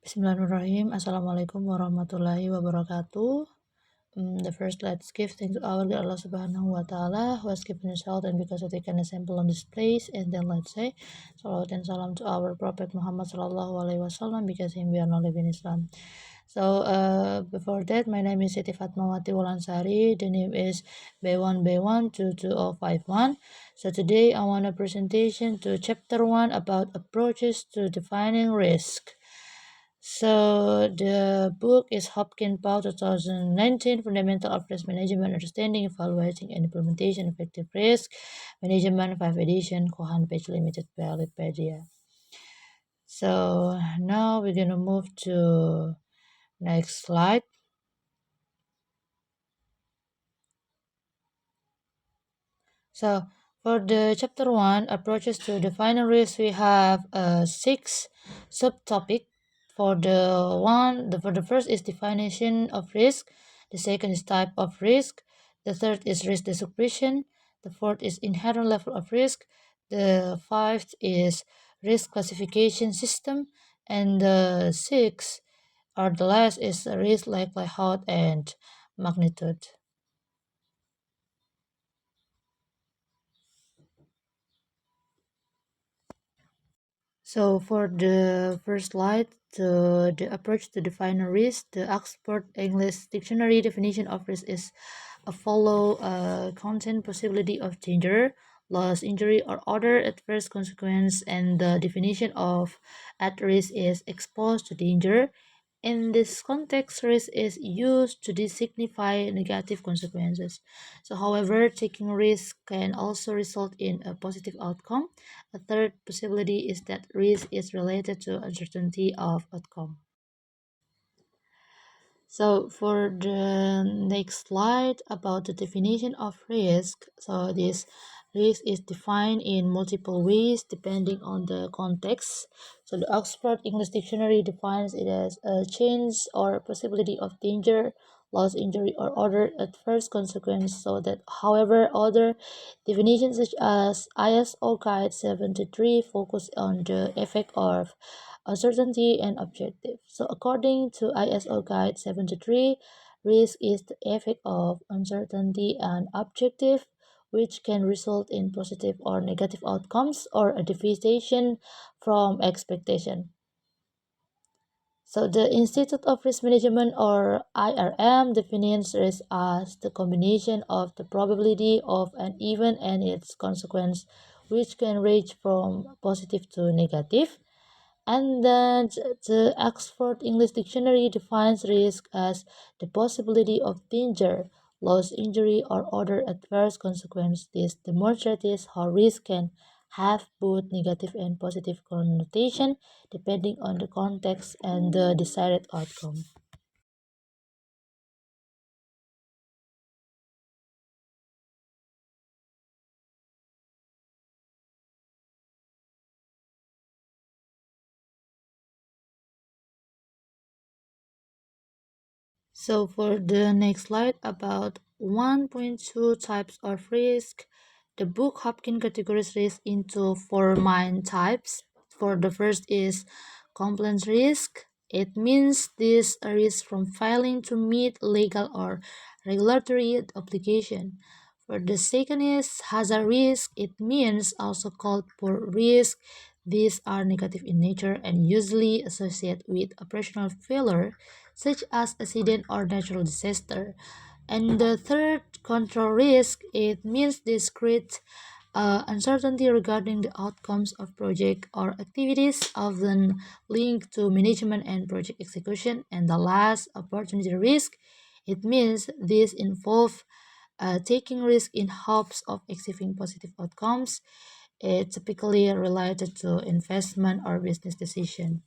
Bismillahirrahmanirrahim. Assalamualaikum warahmatullahi wabarakatuh. The first, let's give thanks to our God Allah Subhanahu wa Ta'ala who has given us health and because of the can assemble on this place. And then let's say salawat and salam to our Prophet Muhammad Sallallahu Alaihi Wasallam, because him we are not living Islam. So before that, my name is Sitti Fatmawati Wulansari. The name is B1B122051. So today I want a presentation to chapter 1 about approaches to defining risk. So the book is Hopkins Pow 2019 Fundamental of Risk Management, Understanding, Evaluating, and Implementation Effective Risk Management 5 edition, Kohan Page Limited by Wikipedia. So now we're gonna move to next slide. So for the chapter 1 approaches to defining risk, we have 6 subtopics. For the first is definition of risk. The second is type of risk. The third is risk description. The fourth is inherent level of risk. The fifth is risk classification system. And the sixth, or the last, is risk likelihood and magnitude. So for the first slide, the approach to define a risk, the Oxford English Dictionary definition of risk is a follow content possibility of danger, loss, injury, or other adverse consequence, and the definition of at risk is exposed to danger. In this context, risk is used to signify negative consequences. So, however, taking risk can also result in a positive outcome. A third possibility is that risk is related to uncertainty of outcome. So for the next slide about the definition of risk, so this risk is defined in multiple ways depending on the context. So the Oxford English Dictionary defines it as a chance or possibility of danger, loss, injury, or other adverse consequence. So that, however, other definitions such as ISO Guide 73 focus on the effect of uncertainty and objective. So according to ISO Guide 73, risk is the effect of uncertainty and objective, which can result in positive or negative outcomes or a deviation from expectation. So the Institute of Risk Management, or IRM, defines risk as the combination of the probability of an event and its consequence, which can range from positive to negative. And then the Oxford English Dictionary defines risk as the possibility of danger, loss, injury, or other adverse consequence. This demonstrates how risk can have both negative and positive connotation depending on the context and the desired outcome. So for the next slide about 1.2 types of risk, the book Hopkins categorizes risk into 4 main types. For the first is compliance risk. It means this risk from failing to meet legal or regulatory obligation. For the second is hazard risk. It means also called poor risk. These are negative in nature and usually associated with operational failure, such as accident or natural disaster. And the third, control risk, it means discrete uncertainty regarding the outcomes of project or activities, often linked to management and project execution. And the last, opportunity risk, it means this involve taking risk in hopes of achieving positive outcomes. It's typically related to investment or business decision.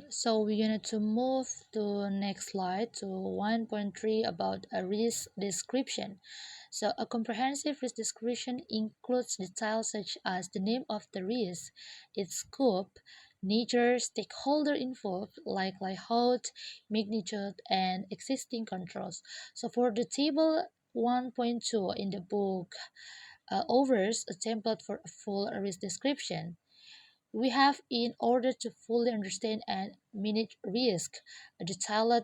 So we're going to move to next slide to 1.3 about a risk description. So a comprehensive risk description includes details such as the name of the risk, its scope, nature, stakeholder involved, likelihood, magnitude, and existing controls. So for the table 1.2 in the book offers a template for a full risk description. We have, in order to fully understand and manage risk, a detailed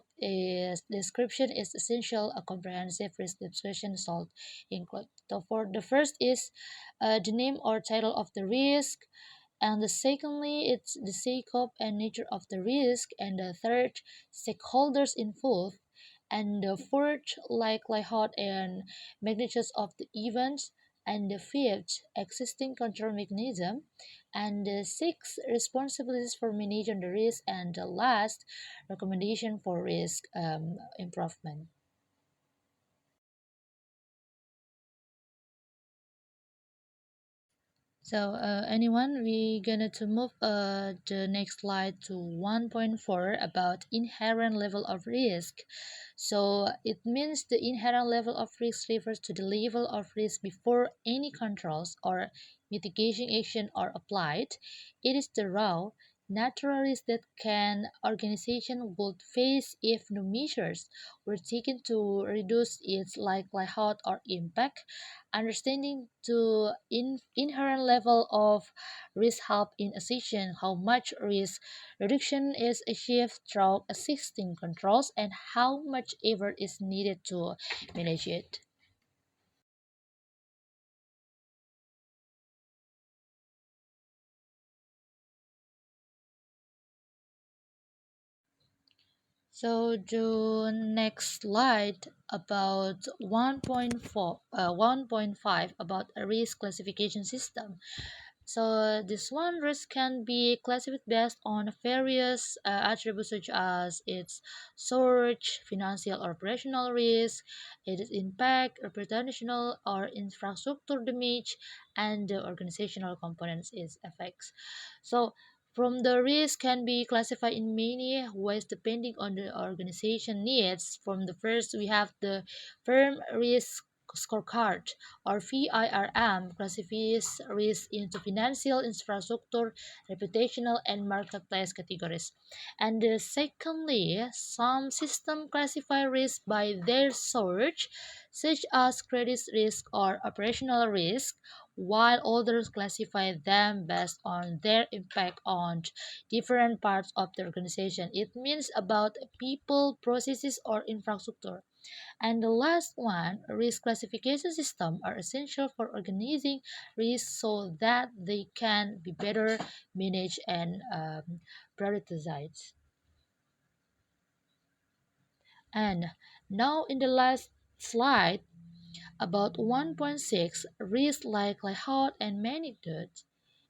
description is essential. A comprehensive risk description should include. So for the first is the name or title of the risk, and the secondly it's the scope and nature of the risk, and the third stakeholders involved, and the fourth likelihood and magnitude of the events, and the fifth existing control mechanism, and the sixth responsibilities for managing the risk, and the last recommendation for risk improvement. So, anyone, we gonna to move the next slide to 1.4 about inherent level of risk. So it means the inherent level of risk refers to the level of risk before any controls or mitigation action are applied. It is the raw natural risk that can organization would face if no measures were taken to reduce its likelihood or impact. Understanding the inherent level of risk help in assessing how much risk reduction is achieved through existing controls and how much effort is needed to manage it. So the next slide about 1.5 about a risk classification system. So this one risk can be classified based on various attributes such as its source, financial or operational risk, its impact, reputational or infrastructure damage, and the organizational components its effects. So from the risk can be classified in many ways depending on the organization needs. From the first, we have the firm risk scorecard or VIRM classifies risk into financial, infrastructure, reputational, and marketplace categories. And secondly, some systems classify risk by their source, such as credit risk or operational risk, while others classify them based on their impact on different parts of the organization. It means about people, processes, or infrastructure. And the last one, risk classification system are essential for organizing risk so that they can be better managed and prioritized. And now in the last slide, about 1.6 risk likelihood and magnitude.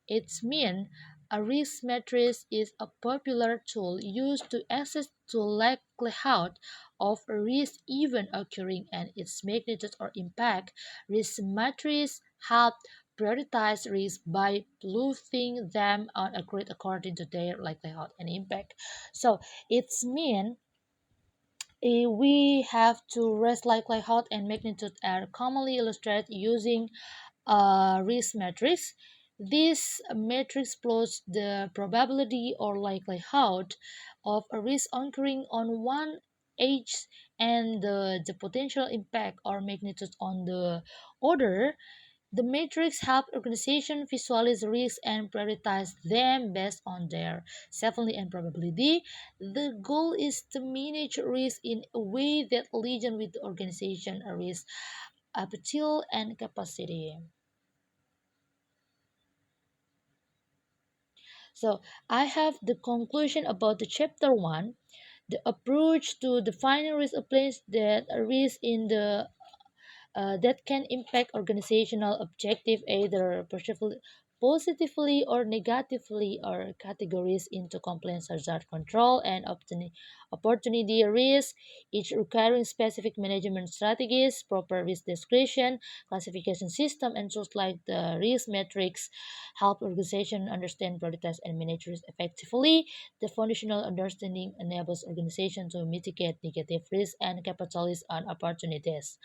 Its mean a risk matrix is a popular tool used to assess the likelihood of a risk event occurring and its magnitude or impact. Risk matrices help prioritize risk by plotting them on a grid according to their likelihood and impact. So its mean we have to risk likelihood and magnitude are commonly illustrated using a risk matrix. This matrix plots the probability or likelihood of a risk occurring on one edge and the potential impact or magnitude on the other. The matrix helps organizations visualize risks and prioritize them based on their safety and probability. The goal is to manage risk in a way that aligns with the organization risk appetite and capacity. So I have the conclusion about the chapter one. The approach to defining risk applies that a risk in the that can impact organizational objective either positively or negatively, or categories into compliance hazard control and opportunity risk, each requiring specific management strategies, proper risk description, classification system, and tools like the risk matrix help organization understand, prioritize, and manage risk effectively. The foundational understanding enables organization to mitigate negative risk and capitalize on opportunities.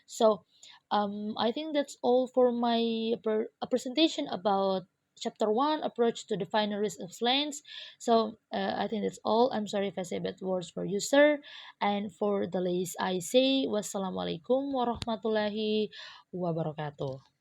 So, I think that's all for my presentation about chapter 1, approach to define risk explains. So I think that's all. I'm sorry if I say bad words for you, sir. And for the list, I say wassalamualaikum warahmatullahi wabarakatuh.